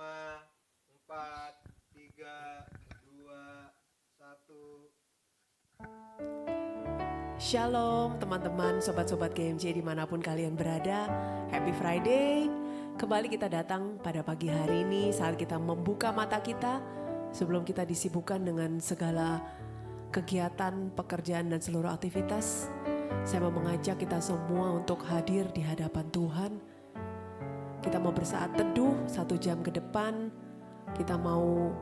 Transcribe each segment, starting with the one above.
5, 4, 3, 2, 1. Shalom teman-teman, sobat-sobat GMJ dimanapun kalian berada. Happy Friday. Kembali kita datang pada pagi hari ini saat kita membuka mata kita. Sebelum kita disibukkan dengan segala kegiatan, pekerjaan dan seluruh aktivitas. Saya mau mengajak kita semua untuk hadir di hadapan Tuhan. Kita mau bersaat teduh 1 jam ke depan. Kita mau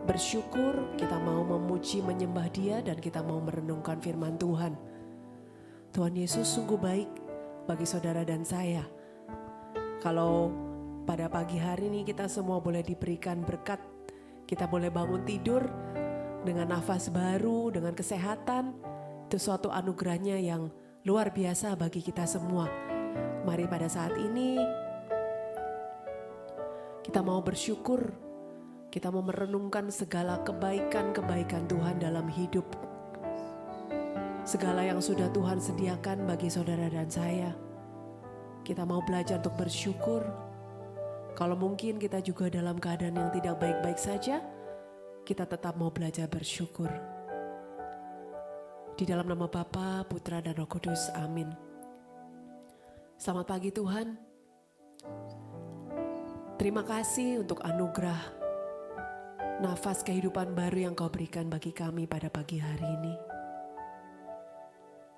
bersyukur, kita mau memuji, menyembah Dia, dan kita mau merenungkan firman Tuhan. Tuhan Yesus sungguh baik bagi saudara dan saya. Kalau pada pagi hari ini kita semua boleh diberikan berkat, kita boleh bangun tidur dengan nafas baru, dengan kesehatan, itu suatu anugerahnya yang luar biasa bagi kita semua. Mari pada saat ini kita mau bersyukur. Kita mau merenungkan segala kebaikan-kebaikan Tuhan dalam hidup. Segala yang sudah Tuhan sediakan bagi saudara dan saya. Kita mau belajar untuk bersyukur. Kalau mungkin kita juga dalam keadaan yang tidak baik-baik saja, kita tetap mau belajar bersyukur. Di dalam nama Bapa, Putra dan Roh Kudus, amin. Selamat pagi Tuhan. Terima kasih untuk anugerah nafas kehidupan baru yang Kau berikan bagi kami pada pagi hari ini.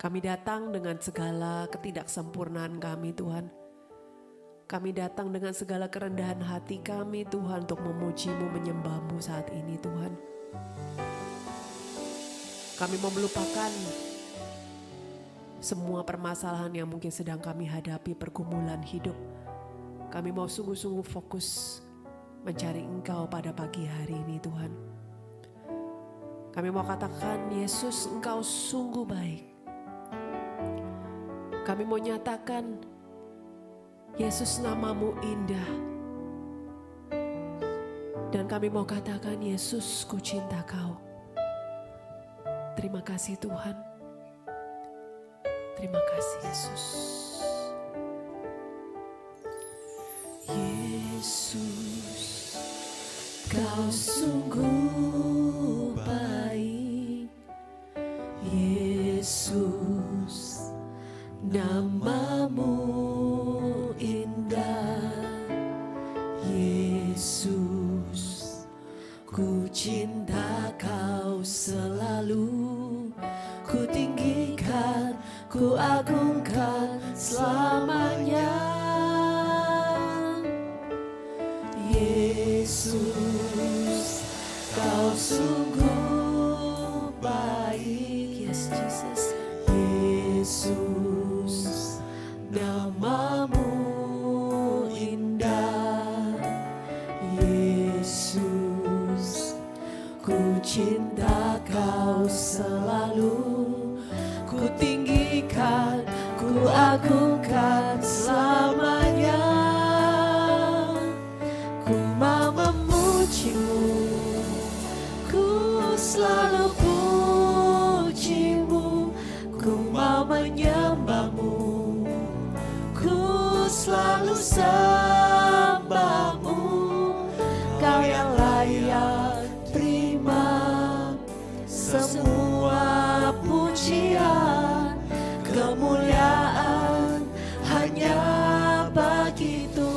Kami datang dengan segala ketidaksempurnaan kami Tuhan. Kami datang dengan segala kerendahan hati kami Tuhan untuk memuji-Mu, menyembah-Mu saat ini Tuhan. Kami mau melupakan semua permasalahan yang mungkin sedang kami hadapi, pergumulan hidup. Kami mau sungguh-sungguh fokus mencari Engkau pada pagi hari ini Tuhan. Kami mau katakan, Yesus Engkau sungguh baik. Kami mau nyatakan, Yesus namamu indah. Dan kami mau katakan, Yesus ku cinta Kau. Terima kasih Tuhan. Terima kasih Yesus. Yesus, Kau sungguh baik. Yesus, namamu indah. Yesus, ku cinta Kau selalu. Ku tinggikan, ku agungkan selamanya. Yesus, Kau sungguh baik. Yes, Jesus. Yesus, namamu indah. Yesus, ku cinta Kau selalu. Ku tinggikan, ku agungkan selamanya. Ku mau memuji-Mu, ku selalu puji-Mu. Ku mau menyembah-Mu, ku selalu sembah-Mu. Kau yang layak terima semua pujian, kemuliaan hanya bagi Tuhan.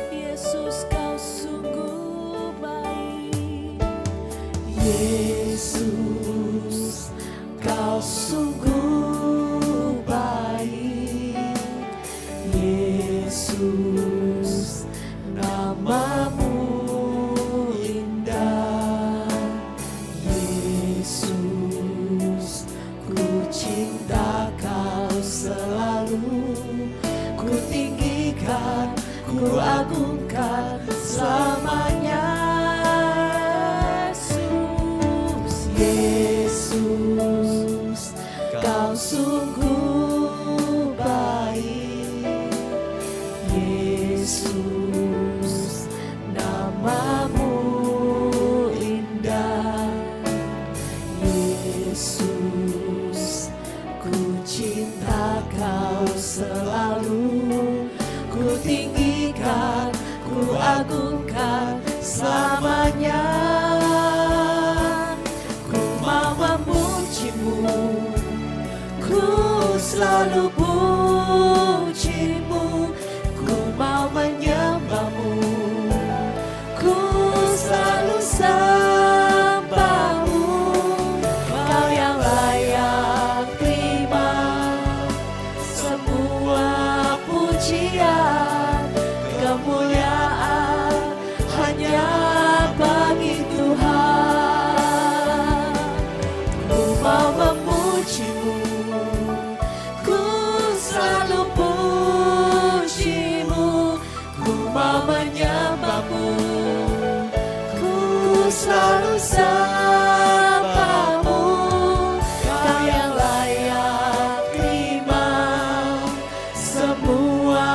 Yesus Kau sungguh baik. Yesus, Kau sungguh baik. Yesus, namamu indah. Yesus, ku cinta Kau selalu. Ku tinggikan, ku agungkan selamanya. Yesus, Kau sungguh baik. Yesus, namamu indah. Yesus, ku cinta Kau selalu. Ku tinggi agungkan, ku agungkan selamanya. Ku mau memujimu, ku selalu pujimu, ku mau menyembahmu, ku selalu sembahmu. Kau yang layak terima semua pujian, kemuliaan hanya bagi Tuhan. Ku mau memujimu, ku selalu pujimu, ku mau menyembahmu, ku selalu sembahmu. Kau yang layak terima semua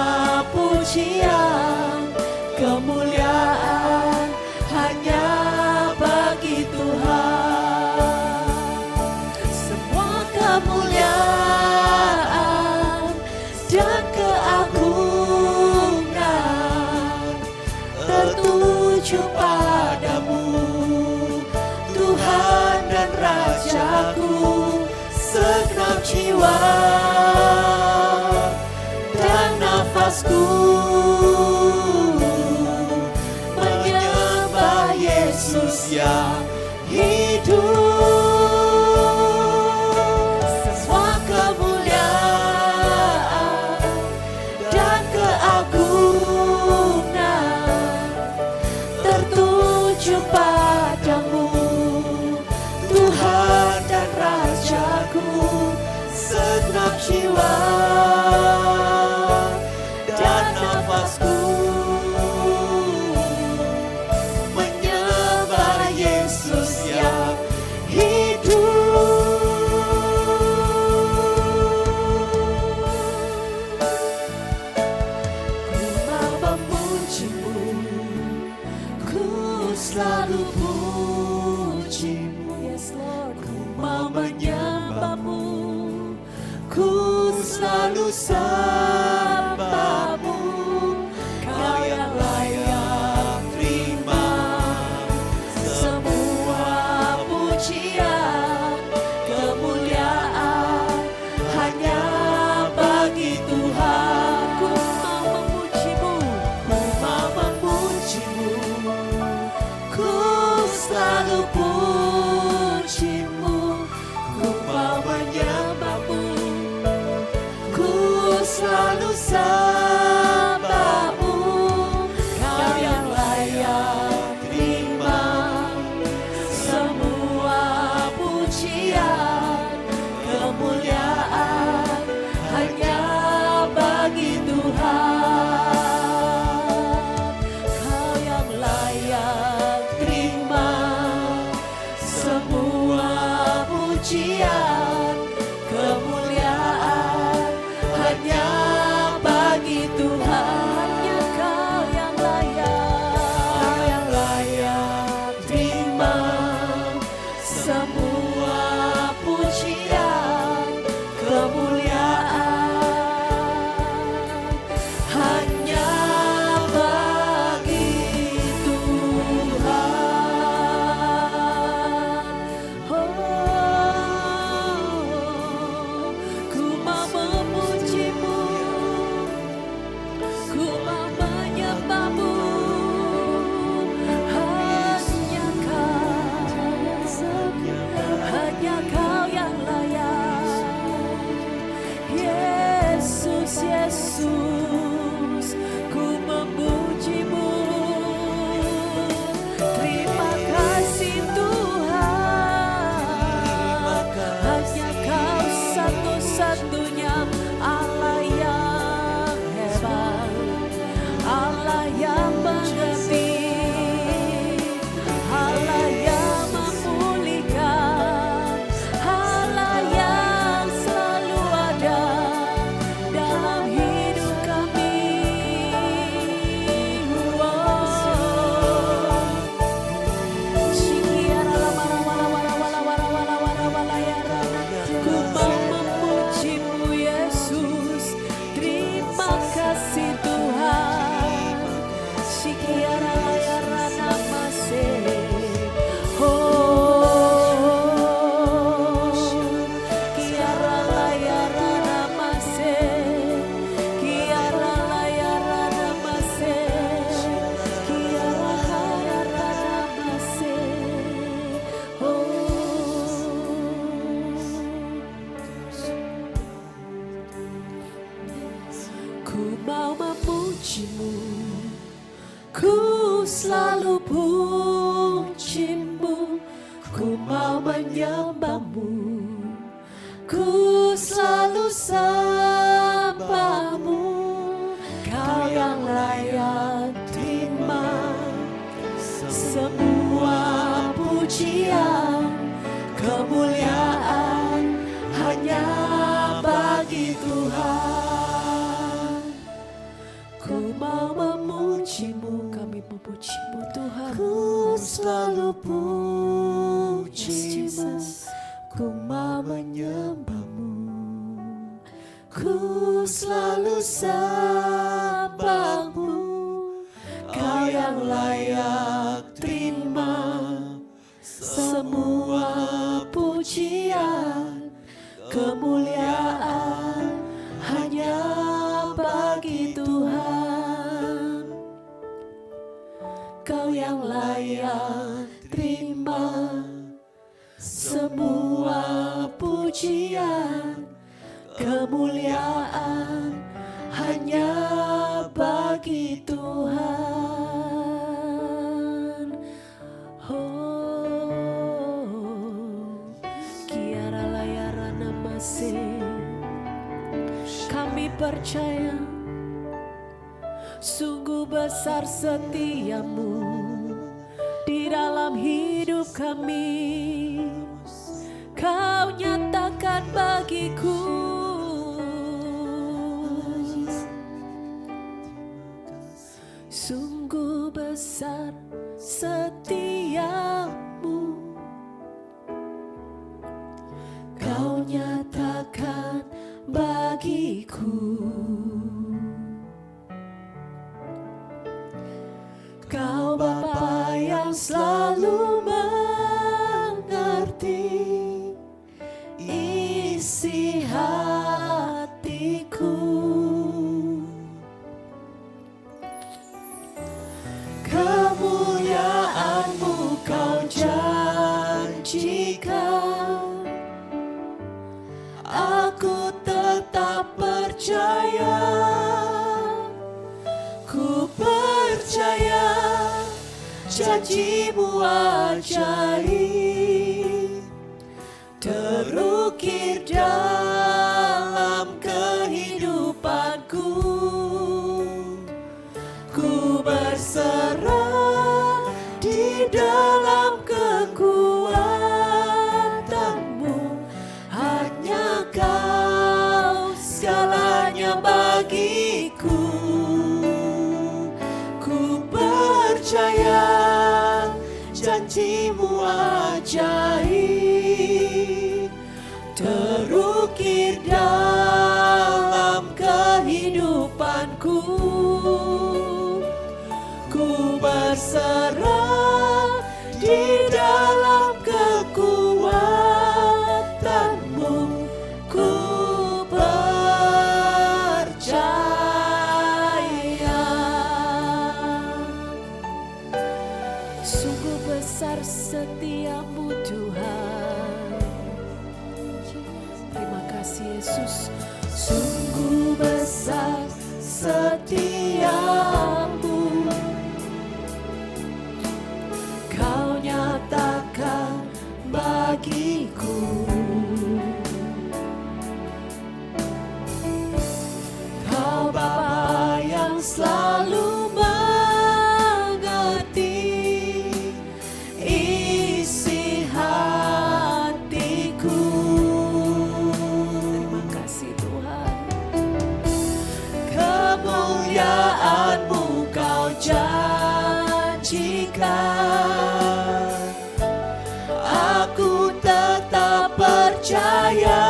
pujian, kemuliaan hanya bagi Tuhan. Semua kemuliaan dan keagungan tertuju padamu, Tuhan dan Rajaku. Segenap jiwa dan nafasku menyembah Yesus yang hidup. Semua kemuliaan dan keagungan tertuju padamu, Tuhan dan Rajaku. Segenap jiwa dan nafasku menyembah Yesus yang hidup. Ku mau memujimu, ku selalu pujimu, ku mau menyembahmu, ku selalu sembahmu. Kau yang layak terima semua pujian, kemuliaan hanya bagi Tuhan. Ku mau memujimu, ku mau memujimu, ku selalu pujimu, ku mau menyembahmu, ku selalu memujimu, ku selalu pujimu, ku mau menyembahmu, ku selalu sembahmu. Kau yang layak terima semua pujian, kemuliaan hanya bagi Tuhan. Ku mau memujimu, kami memujimu Tuhan. Ku selalu pujimu, ku mau menyembahmu, ku selalu sembahmu. Kau yang layak terima semua pujian, kemuliaan hanya bagi Tuhan. Kau yang layak terima semua pujian, kemuliaan hanya bagi Tuhan. Oh, kiara layara namase. Kami percaya sungguh besar setiamu di dalam hidup kami. Kau nyatakan bagiku sungguh besar setiamu. Kau nyatakan bagiku. Kau Bapa yang selalu mengerti isi hatiku. Kemuliaan-Mu Kau janjikan, aku tetap percaya. Ku percaya janji-Mu ajaib terukir dalam kehidupanku. Ku berserah di dalam kekuatan-Mu, hanya Kau segalanya bagiku. Ku percaya janji-Mu ajaib terukir dalam kehidupanku. Ku berserah di dalam kekuatan-Mu. Ku percaya sungguh besar setiamu Tuhan. Terima kasih Yesus. Sungguh besar setiamu, Kau nyatakan bagiku. Kau Bapa yang selalu mengerti isi hatiku. Terima kasih Tuhan. Kemuliaan-Mu Kau janjikan, aku tetap percaya.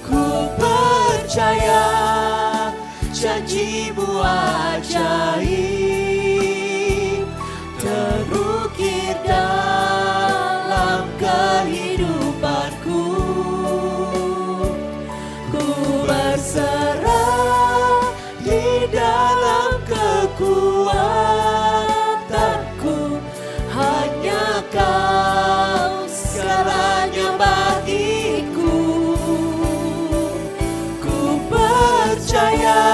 Ku percaya janji-Mu ajaib terukir dalam kehidupanku. Ku berserah di dalam kekuatanku, hanya Kau segalanya bagiku. Ku percaya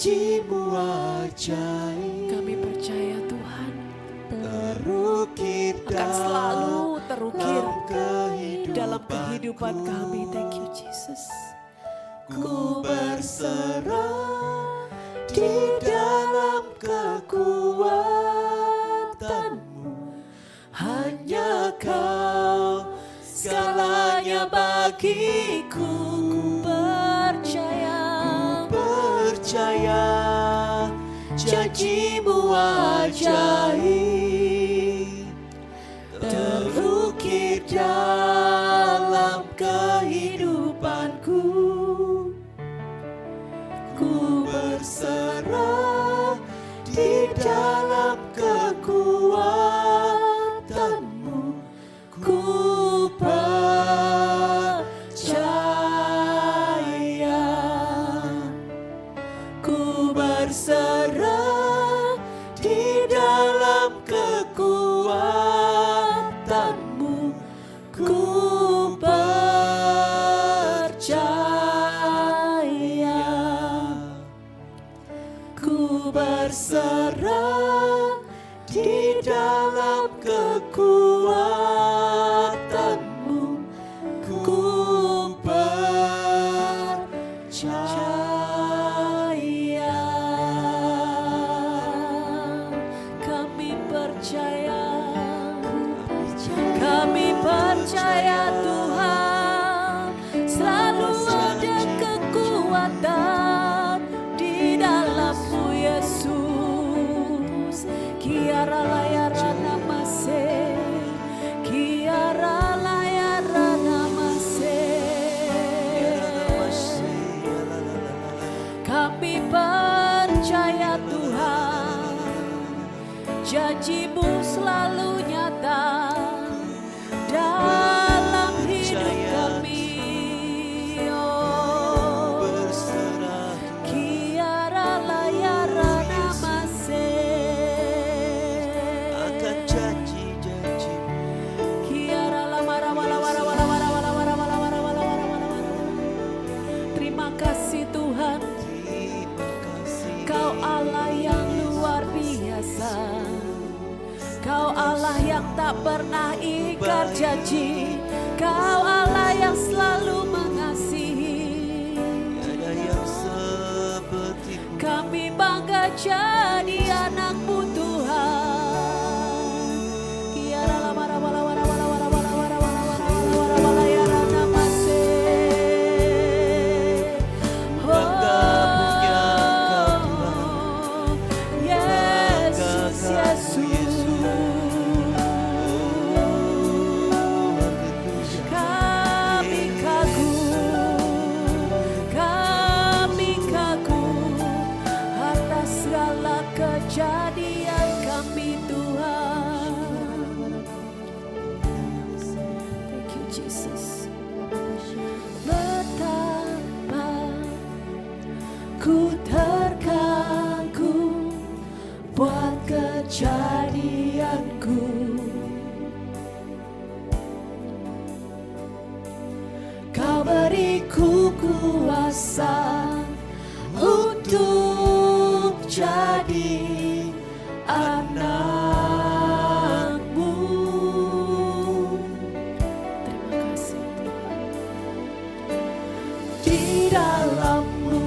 janji-Mu ajaib. Kami percaya Tuhan Terukir akan selalu terukir kehidupan dalam kehidupan kami. Thank you Jesus. Ku berserah di dalam kekuatan-Mu. Hanya Kau segalanya bagiku. Ku percaya, Percaya janji-Mu ajaib terukir dalam kehidupanku. Ku berserah di dalam kekuatan-Mu. Ku percaya, ku berserah di dalam kekuatan-Mu. Ku percaya, ku berserah di dalam kekuatan-Mu. Ku percaya. kami percaya, kami percaya Tuhan selalu ada kekuatan di dalam-Mu Yesus. Kiara layara namase, kiara layara namase. Kami percaya Tuhan, janji-Mu selalu nyata dalam hidup kami. Oh, Berserah kiara layara namase, akan janji-janji-Mu. kiara lamara wala wala wala wala wala wala wala wala wala wala wala wala. Terima kasih Tuhan, Terima kasih. Kau Allah yang luar biasa. Kau Allah yang tak pernah ingkar janji. Kau Allah yang selalu mengasihi. Tiada yang seperti-Mu. Kami bangga jadi anak-Mu Tuhan. Kiara lamara wala wala wala wala wala wala wala wala wala wala ya namase. Bangga punya Engkau Tuhan. Yesus, Yesus. Kami kagum atas segala kejadian kami Tuhan. Thank you Jesus. Betapa ku terkagum buat kejadianku. Kau beriku kuasa untuk jadi anak-Mu. Terima kasih Tuhan. Di dalam-Mu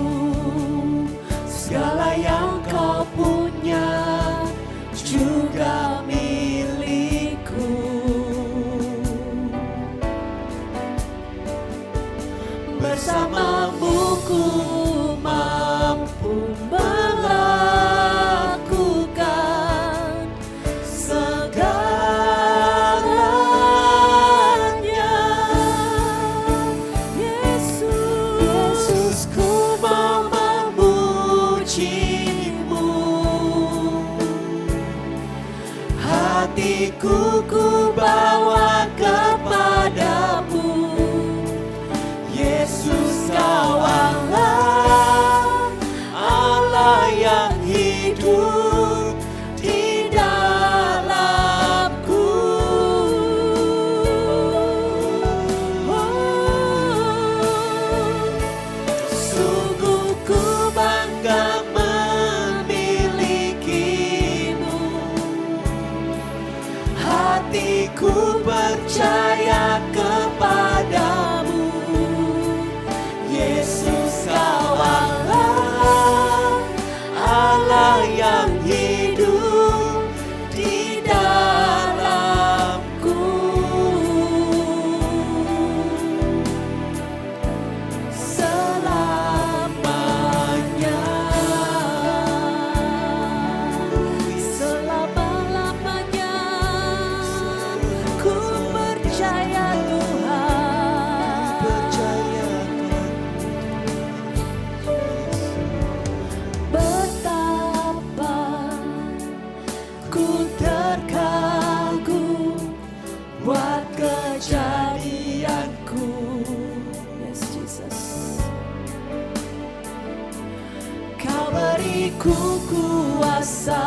segala yang Kau punya juga milikku. Bersama-Mu ku mampu melakukan segalanya. Yesus, ku mau memuji-Mu. Hatiku ku bawa kepadamu. Yesus, Kau Allah, Allah yang hidup di dalamku. Oh, sungguh ku bangga hatiku kuasa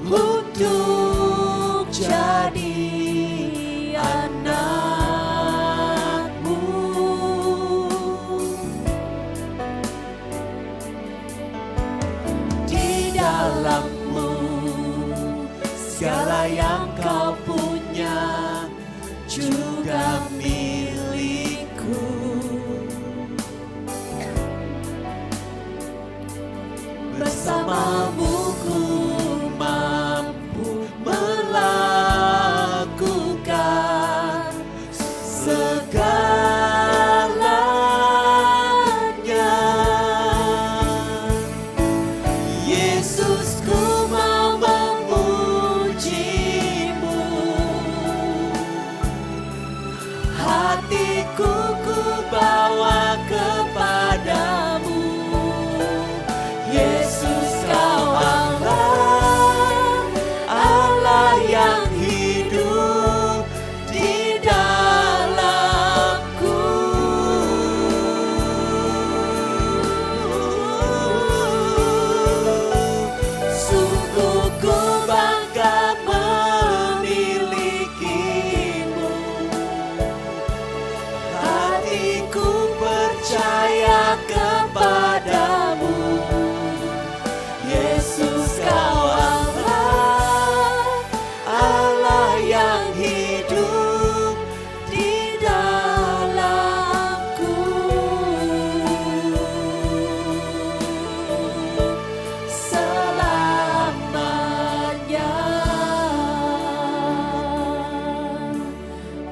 untuk jadi anakmu. Di dalammu segala yang kau punya juga milikku. Bersamamu ku mampu melakukan segalanya. Yesus, ku mau memujimu. Hatiku ku bawa kepadamu. Yesus, kau Allah, Allah yang hidup di dalamku. Sungguh ku bangga memilikimu. Hatiku percaya kepadamu. Yesus, kau Allah, Allah yang hidup di dalamku. Selamanya.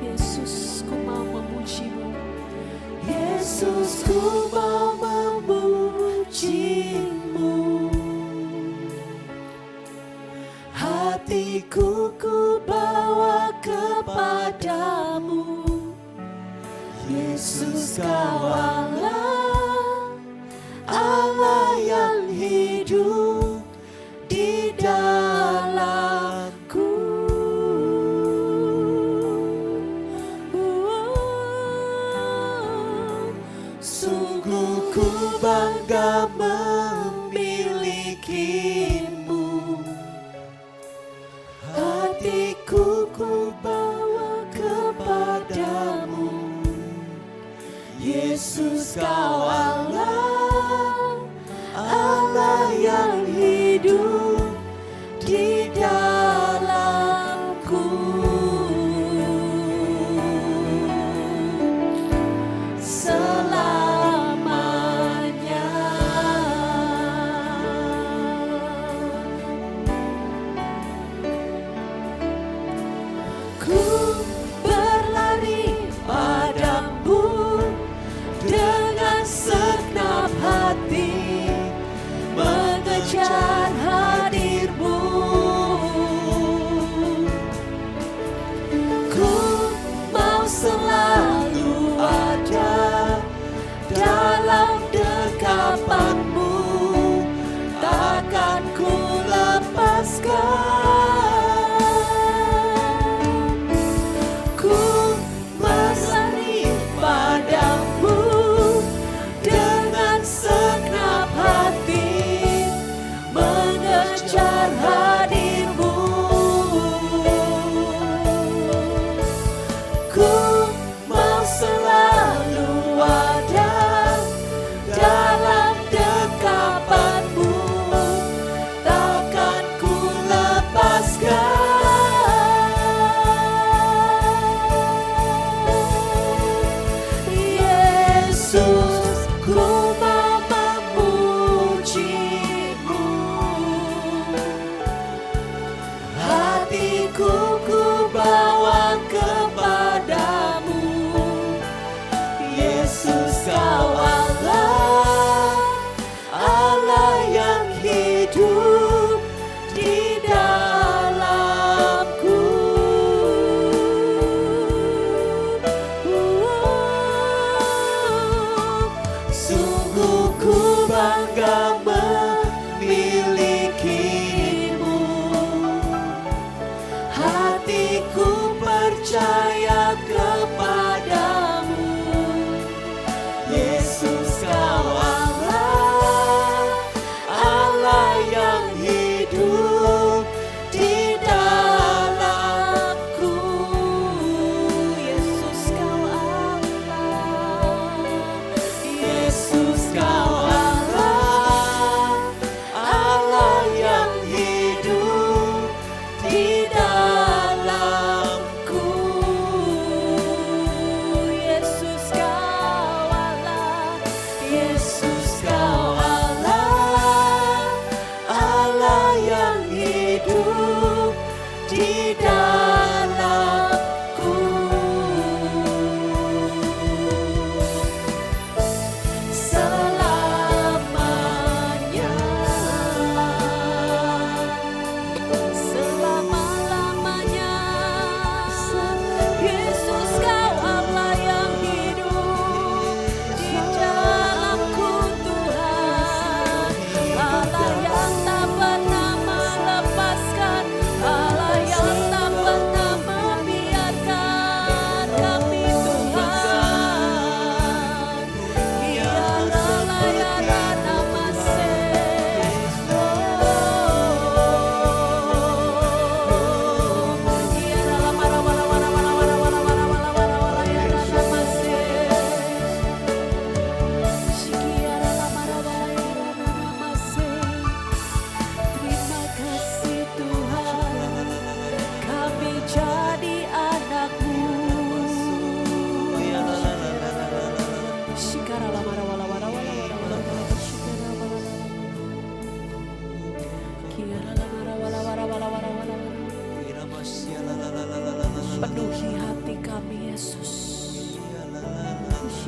Yesus, ku mau memujimu. Yesus, ku mau memujimu. Hatiku ku bawa kepadamu. Yesus, kau Allah, Allah yang hidup di dalamku. Sungguh ku bangga memilikimu. Hatiku ku bawa kepadamu. Yesus, kau Allah, Allah yang hidup di dalamku. Selamanya. Ku berlari padamu dengan segenap hati, mengejar hadirmu. Ku mau selalu ada dalam dekapanmu, takkan ku lepaskan.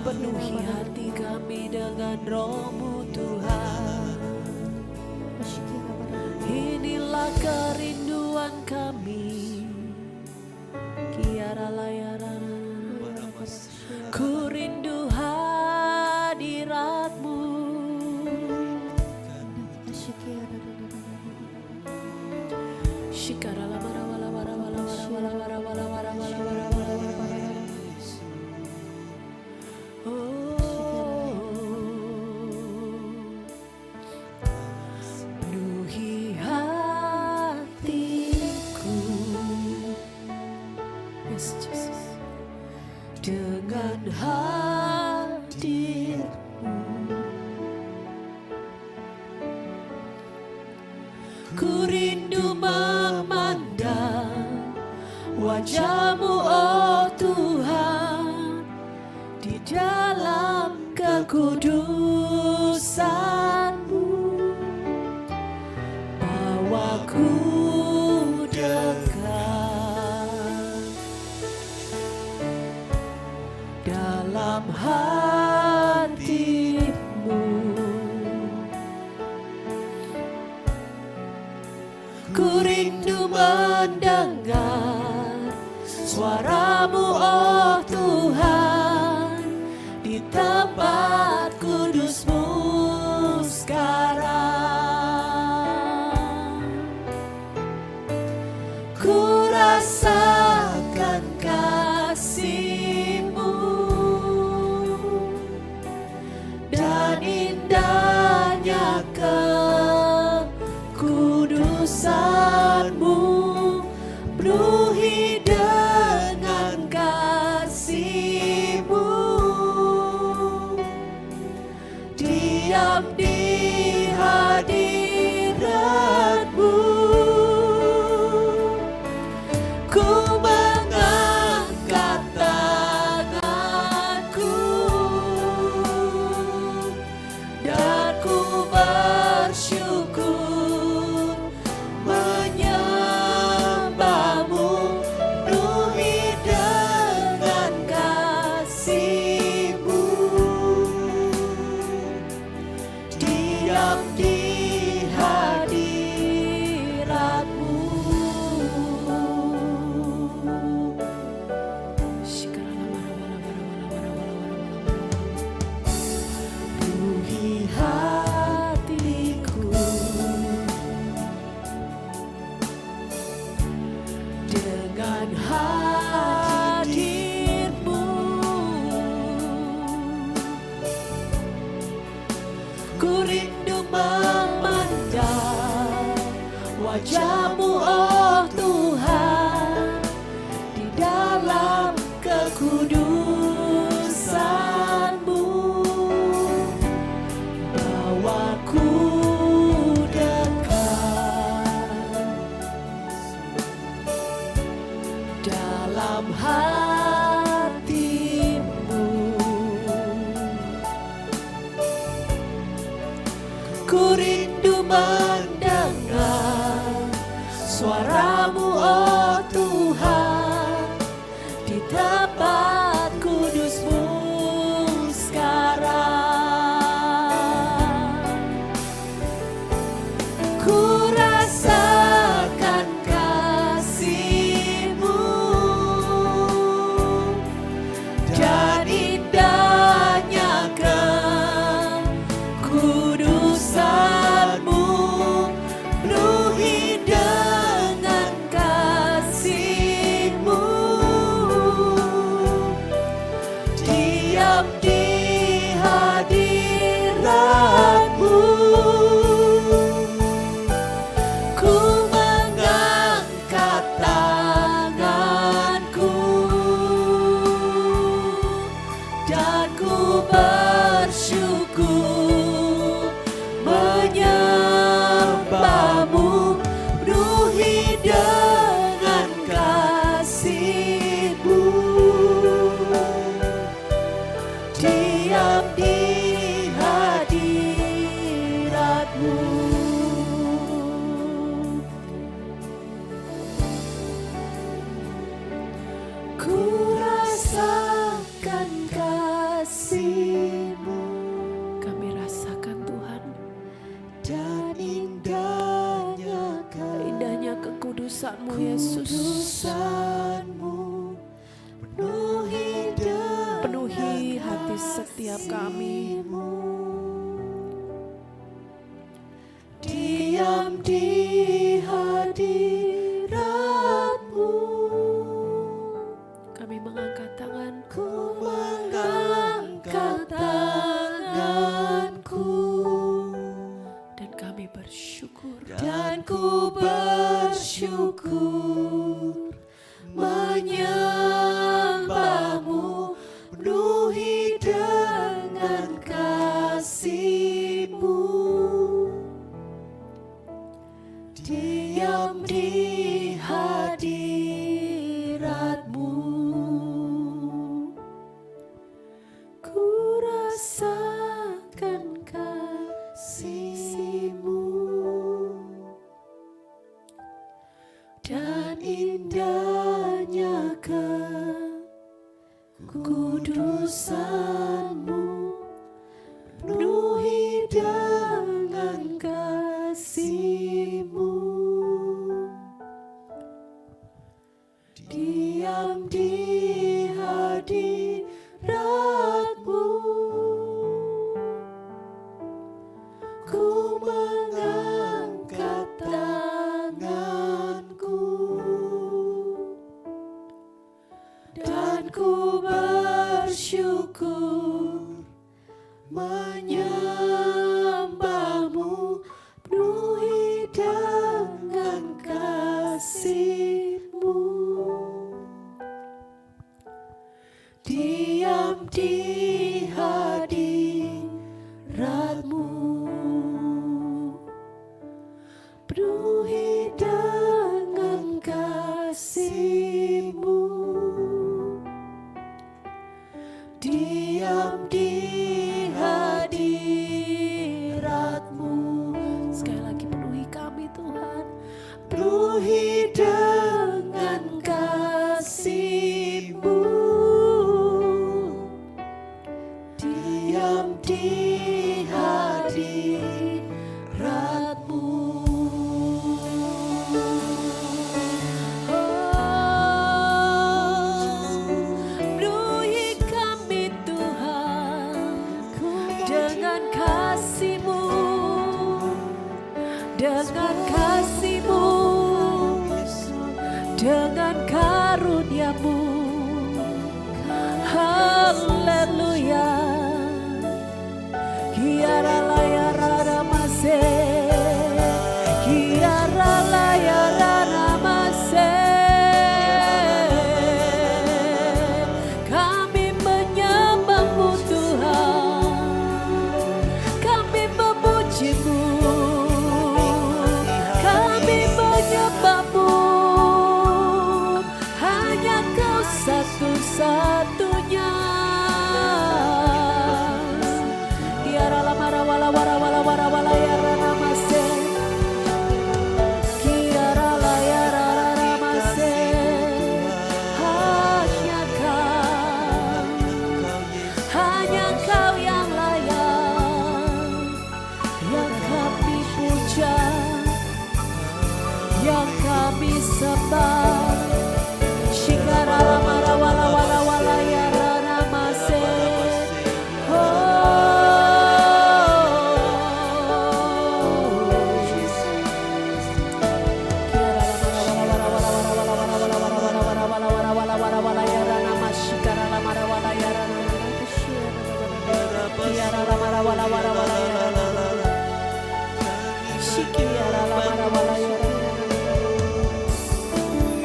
Penuhi hati kami dengan roh-Mu Tuhan. Inilah kerinduan kami. Kiara layaran. Ku rindu hadirat-Mu. Shikara la mara wala wara wala wara wala wara wala wara wala wara wala wara. Penuhi hatiku, yes Jesus, dengan hadir-Mu. Ku rindu memandang wajah-Mu, oh Tuhan, di dalam kekudusan-Mu. Bawaku dekat dalam hati-Mu. Ku rindu mendengar suara-Mu, oh Tuhan, di tempat kudus-Mu sekarang. Ku rasakan kasih-Mu dan indahnya kekudusan-Mu. Penuhi dengan kasih-Mu, diam di hadirat-Mu. Ku mengangkat tanganku dan ku bersyukur menyembah-Mu. Penuhi dengan kasih-Mu, diam di hadirat-Mu. Penuhi hatiku dengan hadir-Mu. Ku rindu memandang wajah-Mu, oh Tuhan, di dalam kekudusan-Mu. Bawaku dekat dalam hati-Mu. Ku rindu mendengar suara-Mu, oh Tuhan, di tempat kudus-Mu sekarang. Ku rasakan kasih-Mu dan indahnya kekudusan-Mu. Penuhi dengan kasih-Mu, diam di hadirat-Mu. Ku mengangkat tanganku dan ku bersyukur menyembah-Mu. Penuhi dengan kasih-Mu, diam di hadirat-Mu. Ku rasakan kasih kekudusanmu Yesus. Kekudusanmu Penuhi hati setiap kami. diam di hadirat-Mu. Kami mengangkat tangan. Ku mengangkat tanganku Dan kami bersyukur. dan ku bersyukur menyembah-Mu, penuhi dengan kasih-Mu. Diam di hadirat-Mu, ku rasakan kasih-Mu dan indahnya kekudusan-Mu, penuhi dengan kasih-Mu. Diam di hadirat-Mu, ku mengangkat tanganku dan ku bersyukur menyembah-Mu, penuhi dengan kasih-Mu. Diam di hadirat-Mu, penuhi dengan kasih-Mu. Diam di hadirat-Mu. Sekali lagi penuhi kami Tuhan. Penuhi dengan kasih-Mu. Diam di hadirat-Mu. Penuhi kami Tuhan dengan kasih-Mu, dengan kasih-Mu, dengan karunia-Mu. Haleluya. Kiara layara mase, kiara layara mase. Kami menyembah-Mu Tuhan, kami memuji-Mu, kami menyembah-Mu. Hanya Kau satu-satunya. Kiara lamara wala wara wala wara wala yara namase. Kiara la yara namase. Hanya Kau yang layak, yang kami puja, yang kami sembah. Shikara lamara wala wala wala yara namase.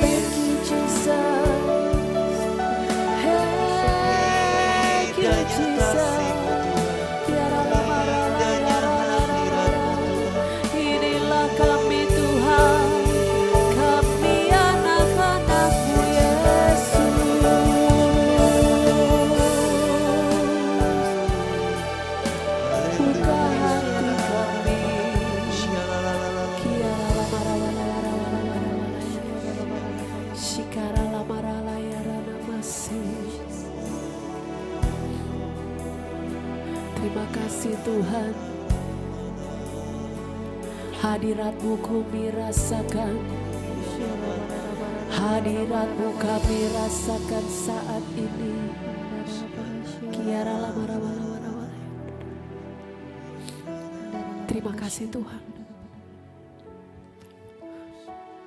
Thank you, Jesus. Thank you, Jesus. Inilah kami Tuhan, kami anak-anak-Mu Yesus. Buka hati kami. Terima kasih Tuhan, hadirat-Mu kami rasakan. Hadirat-Mu kami rasakan saat ini. Kiara lama rama. Terima kasih Tuhan.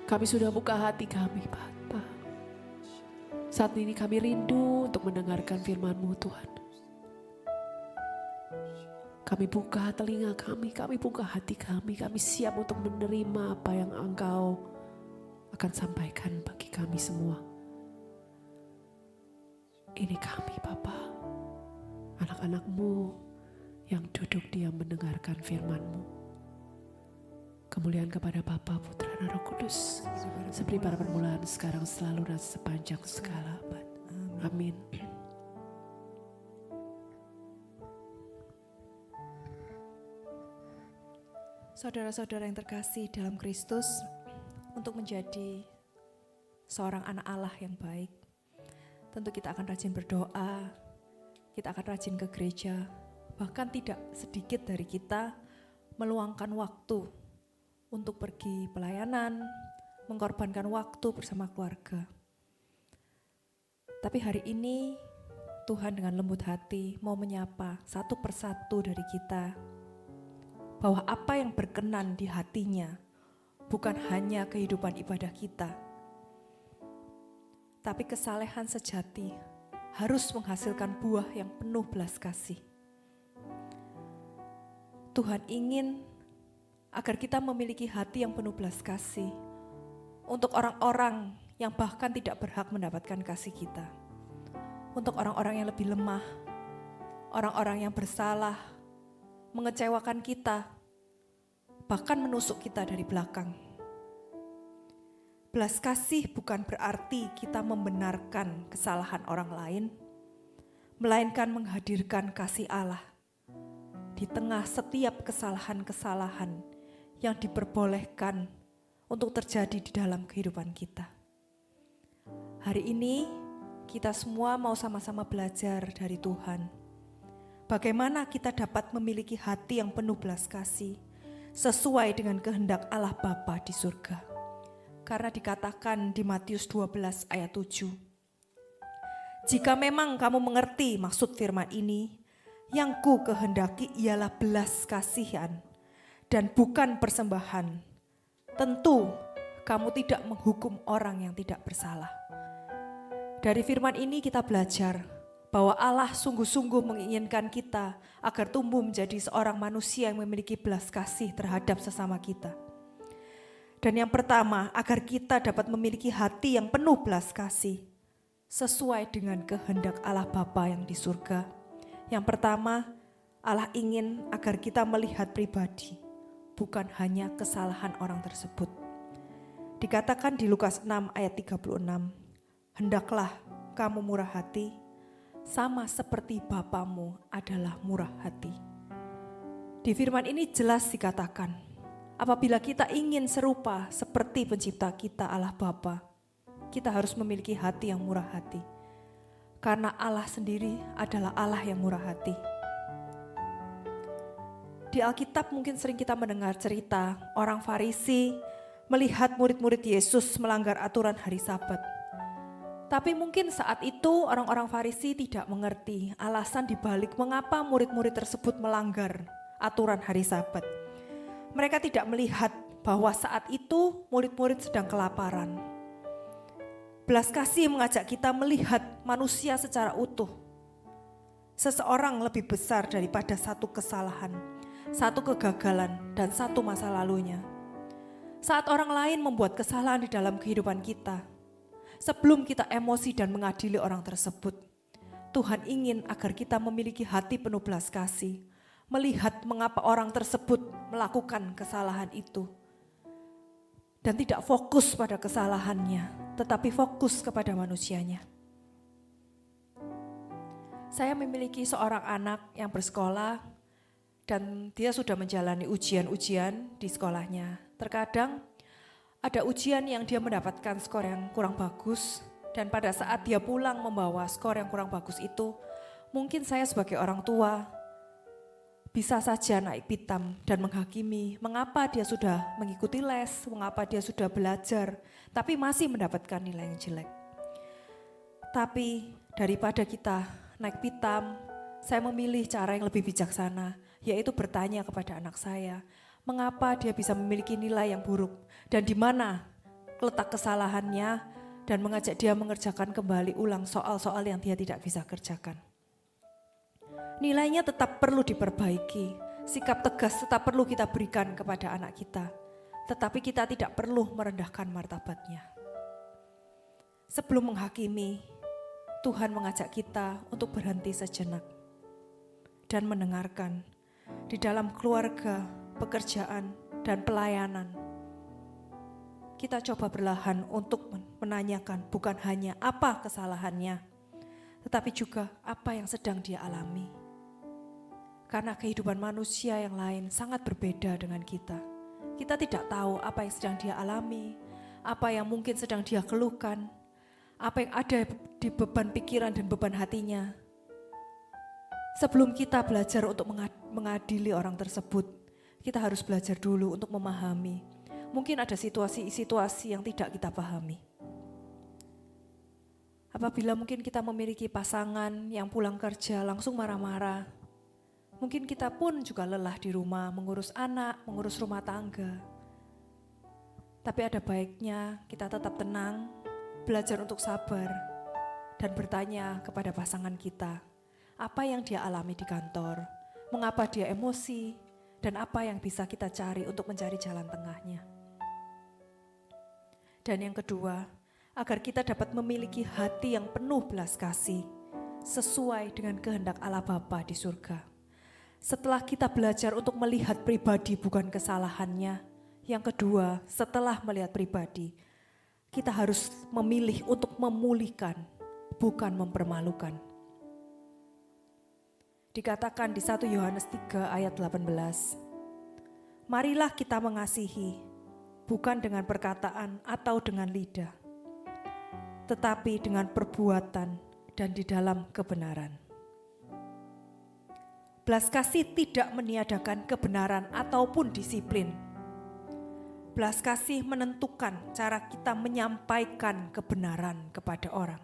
Kami sudah buka hati kami Bapa. Saat ini kami rindu untuk mendengarkan firman-Mu Tuhan. Kami buka telinga kami buka hati kami siap untuk menerima apa yang Engkau akan sampaikan bagi kami semua. Ini kami Bapa, anak-anak-Mu yang duduk diam mendengarkan firman-Mu. Kemuliaan kepada Bapa, Putra, dan Roh Kudus, seperti pada permulaan, sekarang, selalu, dan sepanjang segala abad. Amin. Saudara-saudara yang terkasih dalam Kristus, untuk menjadi seorang anak Allah yang baik, tentu kita akan rajin berdoa, kita akan rajin ke gereja, bahkan tidak sedikit dari kita meluangkan waktu untuk pergi pelayanan, mengorbankan waktu bersama keluarga. Tapi hari ini Tuhan dengan lembut hati mau menyapa satu persatu dari kita, bahwa apa yang berkenan di hatinya bukan hanya kehidupan ibadah kita, tapi kesalehan sejati harus menghasilkan buah yang penuh belas kasih. Tuhan ingin agar kita memiliki hati yang penuh belas kasih untuk orang-orang yang bahkan tidak berhak mendapatkan kasih kita. Untuk orang-orang yang lebih lemah, orang-orang yang bersalah, mengecewakan kita, bahkan menusuk kita dari belakang. Belas kasih bukan berarti kita membenarkan kesalahan orang lain, melainkan menghadirkan kasih Allah di tengah setiap kesalahan-kesalahan yang diperbolehkan untuk terjadi di dalam kehidupan kita. Hari ini kita semua mau sama-sama belajar dari Tuhan. Bagaimana kita dapat memiliki hati yang penuh belas kasih sesuai dengan kehendak Allah Bapa di surga. Karena dikatakan di Matius 12 ayat 7. Jika memang kamu mengerti maksud firman ini, yang ku kehendaki ialah belas kasihan dan bukan persembahan. Tentu kamu tidak menghukum orang yang tidak bersalah. Dari firman ini kita belajar bahwa Allah sungguh-sungguh menginginkan kita agar tumbuh menjadi seorang manusia yang memiliki belas kasih terhadap sesama kita. Dan yang pertama, agar kita dapat memiliki hati yang penuh belas kasih sesuai dengan kehendak Allah Bapa yang di surga. Yang pertama, Allah ingin agar kita melihat pribadi, bukan hanya kesalahan orang tersebut. Dikatakan di Lukas 6 ayat 36, hendaklah kamu murah hati, sama seperti Bapamu adalah murah hati. Di firman ini jelas dikatakan, apabila kita ingin serupa seperti pencipta kita Allah Bapa, kita harus memiliki hati yang murah hati. Karena Allah sendiri adalah Allah yang murah hati. Di Alkitab mungkin sering kita mendengar cerita orang Farisi melihat murid-murid Yesus melanggar aturan hari Sabat. Tapi mungkin saat itu orang-orang Farisi tidak mengerti alasan dibalik mengapa murid-murid tersebut melanggar aturan hari Sabat. Mereka tidak melihat bahwa saat itu murid-murid sedang kelaparan. Belas kasih mengajak kita melihat manusia secara utuh. Seseorang lebih besar daripada satu kesalahan, satu kegagalan, dan satu masa lalunya. Saat orang lain membuat kesalahan di dalam kehidupan kita, sebelum kita emosi dan mengadili orang tersebut, Tuhan ingin agar kita memiliki hati penuh belas kasih, melihat mengapa orang tersebut melakukan kesalahan itu. Dan tidak fokus pada kesalahannya, tetapi fokus kepada manusianya. Saya memiliki seorang anak yang bersekolah dan dia sudah menjalani ujian-ujian di sekolahnya. Terkadang ada ujian yang dia mendapatkan skor yang kurang bagus, dan pada saat dia pulang membawa skor yang kurang bagus itu, mungkin saya sebagai orang tua bisa saja naik pitam dan menghakimi mengapa dia sudah mengikuti les, mengapa dia sudah belajar, tapi masih mendapatkan nilai yang jelek. Tapi daripada kita naik pitam, saya memilih cara yang lebih bijaksana, yaitu bertanya kepada anak saya, mengapa dia bisa memiliki nilai yang buruk dan di mana letak kesalahannya, dan mengajak dia mengerjakan kembali ulang soal-soal yang dia tidak bisa kerjakan. Nilainya tetap perlu diperbaiki, sikap tegas tetap perlu kita berikan kepada anak kita, tetapi kita tidak perlu merendahkan martabatnya. Sebelum menghakimi, Tuhan mengajak kita untuk berhenti sejenak dan mendengarkan di dalam keluarga, pekerjaan, dan pelayanan. Kita coba perlahan untuk menanyakan bukan hanya apa kesalahannya, tetapi juga apa yang sedang dia alami. Karena kehidupan manusia yang lain sangat berbeda dengan kita. Kita tidak tahu apa yang sedang dia alami, apa yang mungkin sedang dia keluhkan, apa yang ada di beban pikiran dan beban hatinya. Sebelum kita belajar untuk mengadili orang tersebut, kita harus belajar dulu untuk memahami. Mungkin ada situasi-situasi yang tidak kita pahami. Apabila mungkin kita memiliki pasangan yang pulang kerja langsung marah-marah, mungkin kita pun juga lelah di rumah mengurus anak, mengurus rumah tangga. Tapi ada baiknya kita tetap tenang, belajar untuk sabar, dan bertanya kepada pasangan kita, apa yang dia alami di kantor, mengapa dia emosi, dan apa yang bisa kita cari untuk mencari jalan tengahnya. Dan yang kedua, agar kita dapat memiliki hati yang penuh belas kasih, sesuai dengan kehendak Allah Bapa di surga. Setelah kita belajar untuk melihat pribadi bukan kesalahannya, yang kedua setelah melihat pribadi, kita harus memilih untuk memulihkan, bukan mempermalukan. Dikatakan di 1 Yohanes 3 ayat 18, marilah kita mengasihi, bukan dengan perkataan atau dengan lidah, tetapi dengan perbuatan dan di dalam kebenaran. Belas kasih tidak meniadakan kebenaran ataupun disiplin. Belas kasih menentukan cara kita menyampaikan kebenaran kepada orang.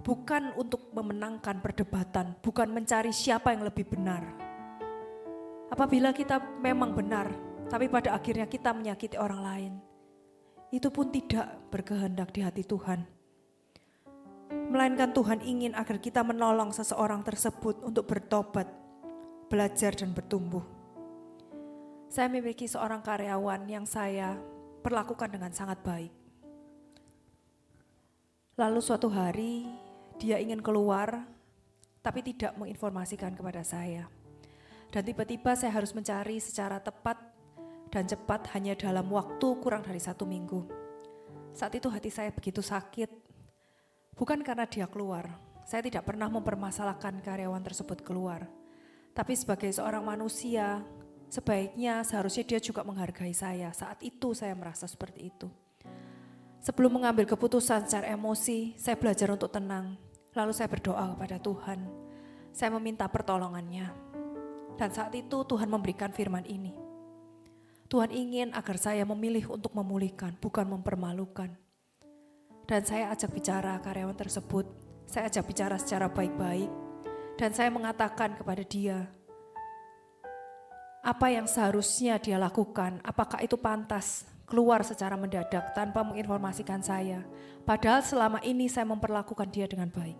Bukan untuk memenangkan perdebatan, bukan mencari siapa yang lebih benar. Apabila kita memang benar, tapi pada akhirnya kita menyakiti orang lain, itu pun tidak berkehendak di hati Tuhan. Melainkan Tuhan ingin agar kita menolong seseorang tersebut untuk bertobat, belajar dan bertumbuh. Saya memiliki seorang karyawan yang saya perlakukan dengan sangat baik. Lalu suatu hari dia ingin keluar tapi tidak menginformasikan kepada saya. Dan tiba-tiba saya harus mencari secara tepat dan cepat hanya dalam waktu kurang dari 1 minggu. Saat itu hati saya begitu sakit. Bukan karena dia keluar, saya tidak pernah mempermasalahkan karyawan tersebut keluar. Tapi sebagai seorang manusia, sebaiknya seharusnya dia juga menghargai saya. Saat itu saya merasa seperti itu. Sebelum mengambil keputusan secara emosi, saya belajar untuk tenang. Lalu saya berdoa kepada Tuhan. Saya meminta pertolongannya. Dan saat itu Tuhan memberikan firman ini. Tuhan ingin agar saya memilih untuk memulihkan, bukan mempermalukan. Dan saya ajak bicara karyawan tersebut, saya ajak bicara secara baik-baik, dan saya mengatakan kepada dia, apa yang seharusnya dia lakukan, apakah itu pantas keluar secara mendadak tanpa menginformasikan saya, padahal selama ini saya memperlakukan dia dengan baik.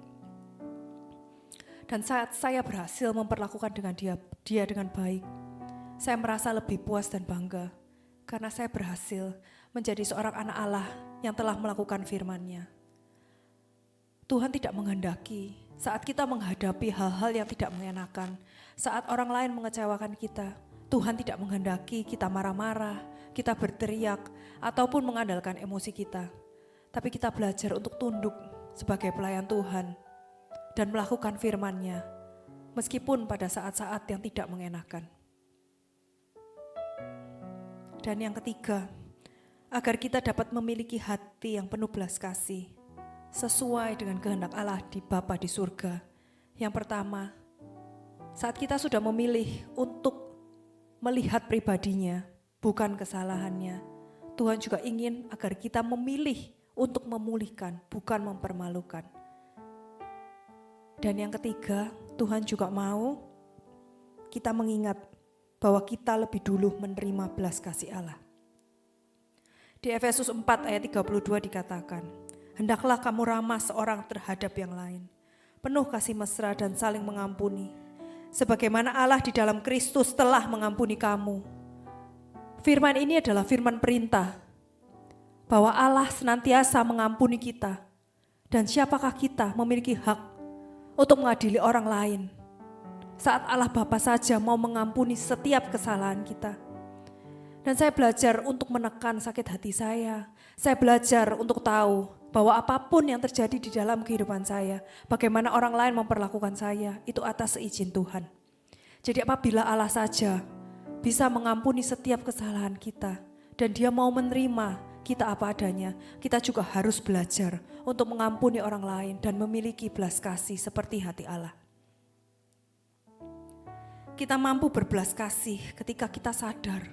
Dan saat saya berhasil memperlakukan dia dengan baik, saya merasa lebih puas dan bangga, karena saya berhasil menjadi seorang anak Allah yang telah melakukan firman-Nya. Tuhan tidak menghendaki saat kita menghadapi hal-hal yang tidak mengenakan, saat orang lain mengecewakan kita, Tuhan tidak menghendaki kita marah-marah, kita berteriak, ataupun mengandalkan emosi kita. Tapi kita belajar untuk tunduk sebagai pelayan Tuhan dan melakukan firman-Nya, meskipun pada saat-saat yang tidak mengenakan. Dan yang ketiga, agar kita dapat memiliki hati yang penuh belas kasih, sesuai dengan kehendak Allah di Bapa di surga. Yang pertama, Saat kita sudah memilih untuk melihat pribadinya, bukan kesalahannya, Tuhan juga ingin agar kita memilih untuk memulihkan, bukan mempermalukan. Dan yang ketiga, Tuhan juga mau kita mengingat bahwa kita lebih dulu menerima belas kasih Allah. Di Efesus 4 ayat 32 dikatakan, hendaklah kamu ramah seorang terhadap yang lain, penuh kasih mesra dan saling mengampuni, sebagaimana Allah di dalam Kristus telah mengampuni kamu. Firman ini adalah firman perintah, bahwa Allah senantiasa mengampuni kita, dan siapakah kita memiliki hak untuk mengadili orang lain, saat Allah Bapa saja mau mengampuni setiap kesalahan kita. Dan saya belajar untuk menekan sakit hati saya. Saya belajar untuk tahu bahwa apapun yang terjadi di dalam kehidupan saya, bagaimana orang lain memperlakukan saya, itu atas seizin Tuhan. Jadi apabila Allah saja bisa mengampuni setiap kesalahan kita, dan Dia mau menerima kita apa adanya, kita juga harus belajar untuk mengampuni orang lain dan memiliki belas kasih seperti hati Allah. Kita mampu berbelas kasih ketika kita sadar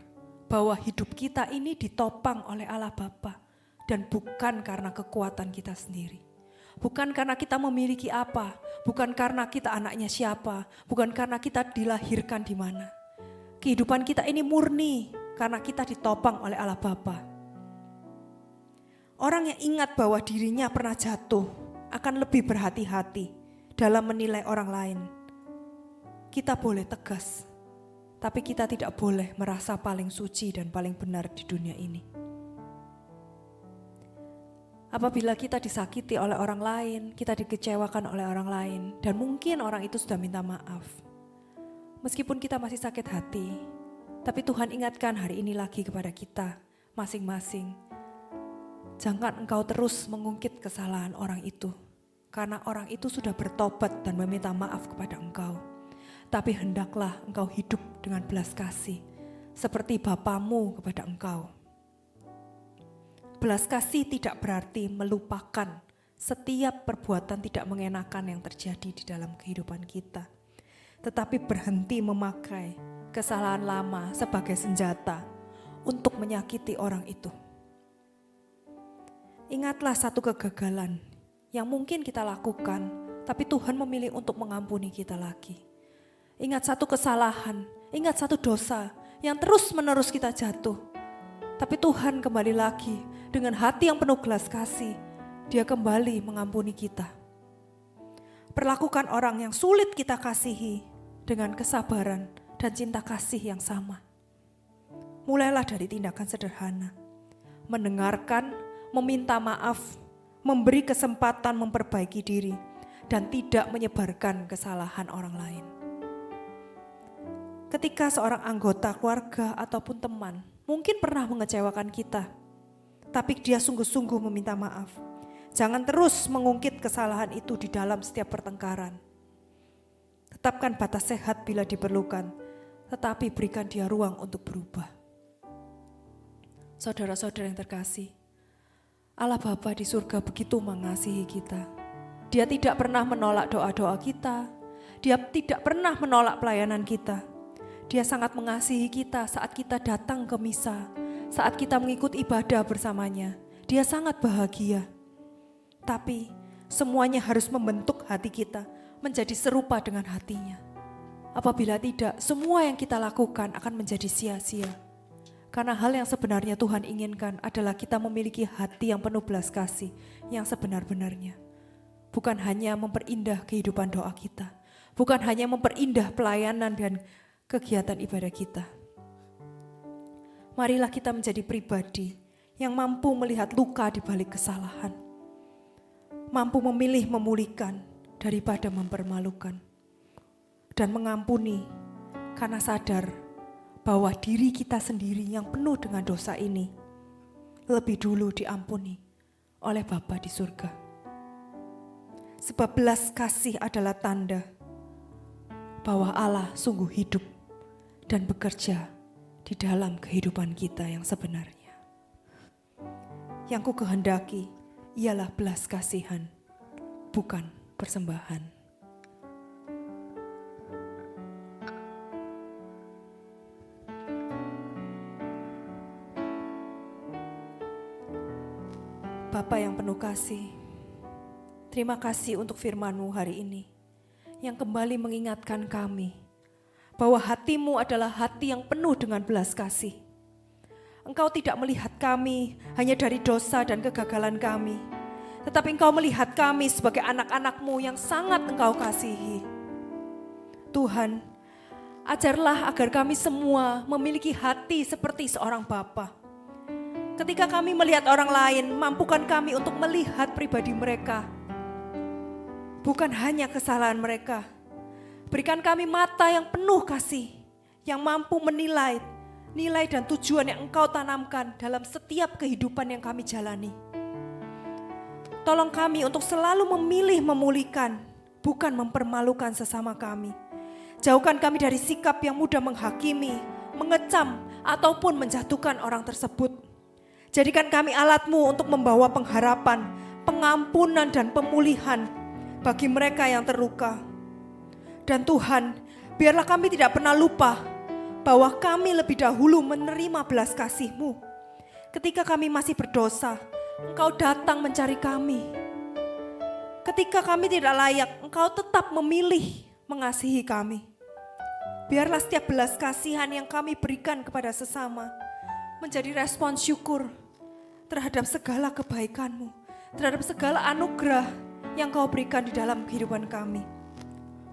bahwa hidup kita ini ditopang oleh Allah Bapa dan bukan karena kekuatan kita sendiri. Bukan karena kita memiliki apa, bukan karena kita anaknya siapa, bukan karena kita dilahirkan di mana. Kehidupan kita ini murni karena kita ditopang oleh Allah Bapa. Orang yang ingat bahwa dirinya pernah jatuh akan lebih berhati-hati dalam menilai orang lain. Kita boleh tegas, tapi kita tidak boleh merasa paling suci dan paling benar di dunia ini. Apabila kita disakiti oleh orang lain, kita dikecewakan oleh orang lain, dan mungkin orang itu sudah minta maaf. Meskipun kita masih sakit hati, tapi Tuhan ingatkan hari ini lagi kepada kita masing-masing. Jangan engkau terus mengungkit kesalahan orang itu, karena orang itu sudah bertobat dan meminta maaf kepada engkau. Tapi hendaklah engkau hidup dengan belas kasih, seperti Bapamu kepada engkau. Belas kasih tidak berarti melupakan setiap perbuatan tidak mengenakan yang terjadi di dalam kehidupan kita, tetapi berhenti memakai kesalahan lama sebagai senjata untuk menyakiti orang itu. Ingatlah satu kegagalan yang mungkin kita lakukan, tapi Tuhan memilih untuk mengampuni kita lagi. Ingat satu kesalahan, ingat satu dosa yang terus-menerus kita jatuh. Tapi Tuhan kembali lagi dengan hati yang penuh belas kasih, Dia kembali mengampuni kita. Perlakukan orang yang sulit kita kasihi dengan kesabaran dan cinta kasih yang sama. Mulailah dari tindakan sederhana, mendengarkan, meminta maaf, memberi kesempatan memperbaiki diri, dan tidak menyebarkan kesalahan orang lain. Ketika seorang anggota keluarga ataupun teman mungkin pernah mengecewakan kita, tapi dia sungguh-sungguh meminta maaf. Jangan terus mengungkit kesalahan itu di dalam setiap pertengkaran. Tetapkan batas sehat bila diperlukan, tetapi berikan dia ruang untuk berubah. Saudara-saudara yang terkasih, Allah Bapa di surga begitu mengasihi kita. Dia tidak pernah menolak doa-doa kita. Dia tidak pernah menolak pelayanan kita. Dia sangat mengasihi kita saat kita datang ke misa, saat kita mengikuti ibadah bersamanya. Dia sangat bahagia. Tapi semuanya harus membentuk hati kita menjadi serupa dengan hatinya. Apabila tidak, semua yang kita lakukan akan menjadi sia-sia. Karena hal yang sebenarnya Tuhan inginkan adalah kita memiliki hati yang penuh belas kasih yang sebenar-benarnya. Bukan hanya memperindah kehidupan doa kita. Bukan hanya memperindah pelayanan dan kegiatan ibadah kita. Marilah kita menjadi pribadi yang mampu melihat luka di balik kesalahan. Mampu memilih memulihkan daripada mempermalukan. Dan mengampuni karena sadar bahwa diri kita sendiri yang penuh dengan dosa ini lebih dulu diampuni oleh Bapa di surga. Sebab belas kasih adalah tanda bahwa Allah sungguh hidup dan bekerja di dalam kehidupan kita yang sebenarnya. Yang ku kehendaki ialah belas kasihan, bukan persembahan. Bapa yang penuh kasih, terima kasih untuk firman-Mu hari ini yang kembali mengingatkan kami bahwa hati-Mu adalah hati yang penuh dengan belas kasih. Engkau tidak melihat kami hanya dari dosa dan kegagalan kami, tetapi Engkau melihat kami sebagai anak-anak-Mu yang sangat Engkau kasihi. Tuhan, ajarlah agar kami semua memiliki hati seperti seorang Bapa. Ketika kami melihat orang lain, mampukan kami untuk melihat pribadi mereka, bukan hanya kesalahan mereka. Berikan kami mata yang penuh kasih, yang mampu menilai nilai dan tujuan yang Engkau tanamkan dalam setiap kehidupan yang kami jalani. Tolong kami untuk selalu memilih memulihkan, bukan mempermalukan sesama kami. Jauhkan kami dari sikap yang mudah menghakimi, mengecam, ataupun menjatuhkan orang tersebut. Jadikan kami alat-Mu untuk membawa pengharapan, pengampunan, dan pemulihan bagi mereka yang terluka. Dan Tuhan, biarlah kami tidak pernah lupa bahwa kami lebih dahulu menerima belas kasih-Mu. Ketika kami masih berdosa, Engkau datang mencari kami. Ketika kami tidak layak, Engkau tetap memilih mengasihi kami. Biarlah setiap belas kasihan yang kami berikan kepada sesama menjadi respon syukur terhadap segala kebaikan-Mu, terhadap segala anugerah yang Kau berikan di dalam kehidupan kami.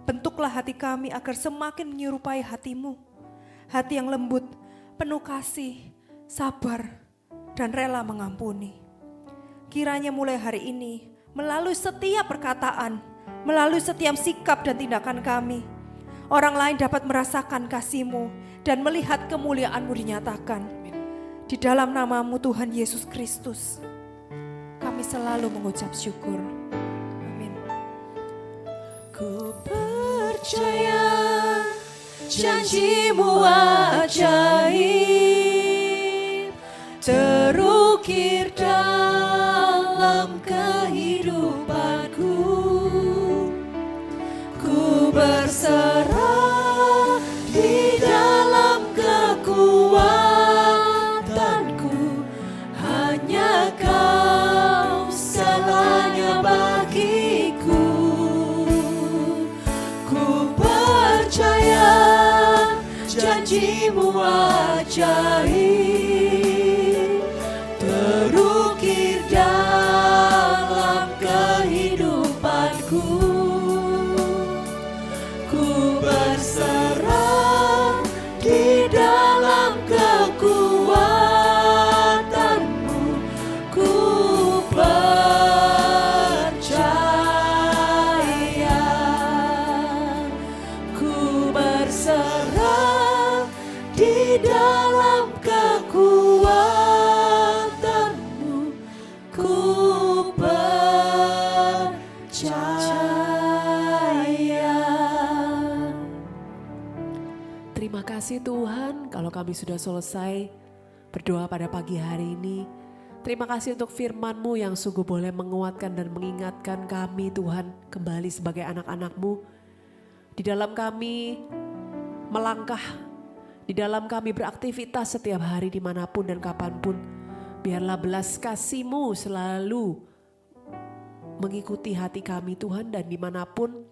Bentuklah hati kami agar semakin menyerupai hati-Mu. Hati yang lembut, penuh kasih, sabar, dan rela mengampuni. Kiranya mulai hari ini, melalui setiap perkataan, melalui setiap sikap dan tindakan kami, orang lain dapat merasakan kasih-Mu dan melihat kemuliaan-Mu dinyatakan. Di dalam nama-Mu Tuhan Yesus Kristus, kami selalu mengucap syukur. Amin. Ku percaya janji-Mu ajaib terukir dalam kehidupanku. Ku berserah di dalam kekuatanku, hanya Kau segalanya bagiku. Ku percaya janji-Mu ajaib terukir dalam kehidupanku. Ku berserah di dalam kekuatan-Mu. Ku percaya, ku berserah di dalam kekuatan-Mu. Ku percaya. Terima kasih Tuhan kalau kami sudah selesai berdoa pada pagi hari ini. Terima kasih untuk firman-Mu yang sungguh boleh menguatkan dan mengingatkan kami Tuhan kembali sebagai anak-anak-Mu. Di dalam kami melangkah, di dalam kami beraktivitas setiap hari dimanapun dan kapanpun. Biarlah belas kasih-Mu selalu mengikuti hati kami Tuhan, dan dimanapun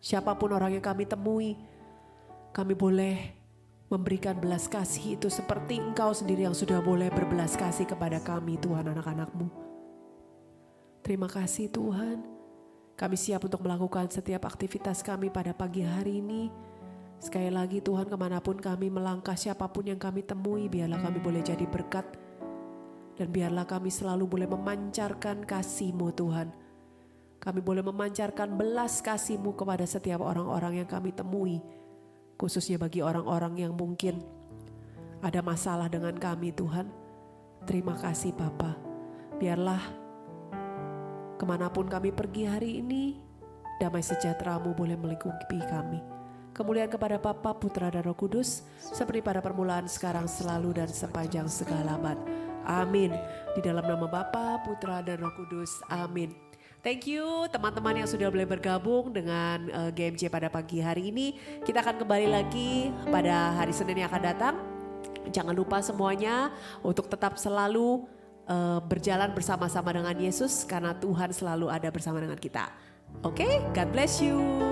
siapapun orang yang kami temui, kami boleh memberikan belas kasih itu seperti Engkau sendiri yang sudah boleh berbelas kasih kepada kami Tuhan, anak-anak-Mu. Terima kasih Tuhan. Kami siap untuk melakukan setiap aktivitas kami pada pagi hari ini. Sekali lagi Tuhan, kemanapun kami melangkah, siapapun yang kami temui, biarlah kami boleh jadi berkat. Dan biarlah kami selalu boleh memancarkan kasih-Mu Tuhan. Kami boleh memancarkan belas kasih-Mu kepada setiap orang-orang yang kami temui. Khususnya bagi orang-orang yang mungkin ada masalah dengan kami Tuhan. Terima kasih Bapa. Biarlah kemanapun kami pergi hari ini, damai sejahtera-Mu boleh melingkupi kami. Kemuliaan kepada Bapa, Putra, dan Roh Kudus, seperti pada permulaan, sekarang, selalu, dan sepanjang segala abad. Amin. Di dalam nama Bapa, Putra, dan Roh Kudus. Amin. Thank you teman-teman yang sudah boleh bergabung dengan GMJ pada pagi hari ini. Kita akan kembali lagi pada hari Senin yang akan datang. Jangan lupa semuanya untuk tetap selalu berjalan bersama-sama dengan Yesus karena Tuhan selalu ada bersama dengan kita. Oke, God bless you.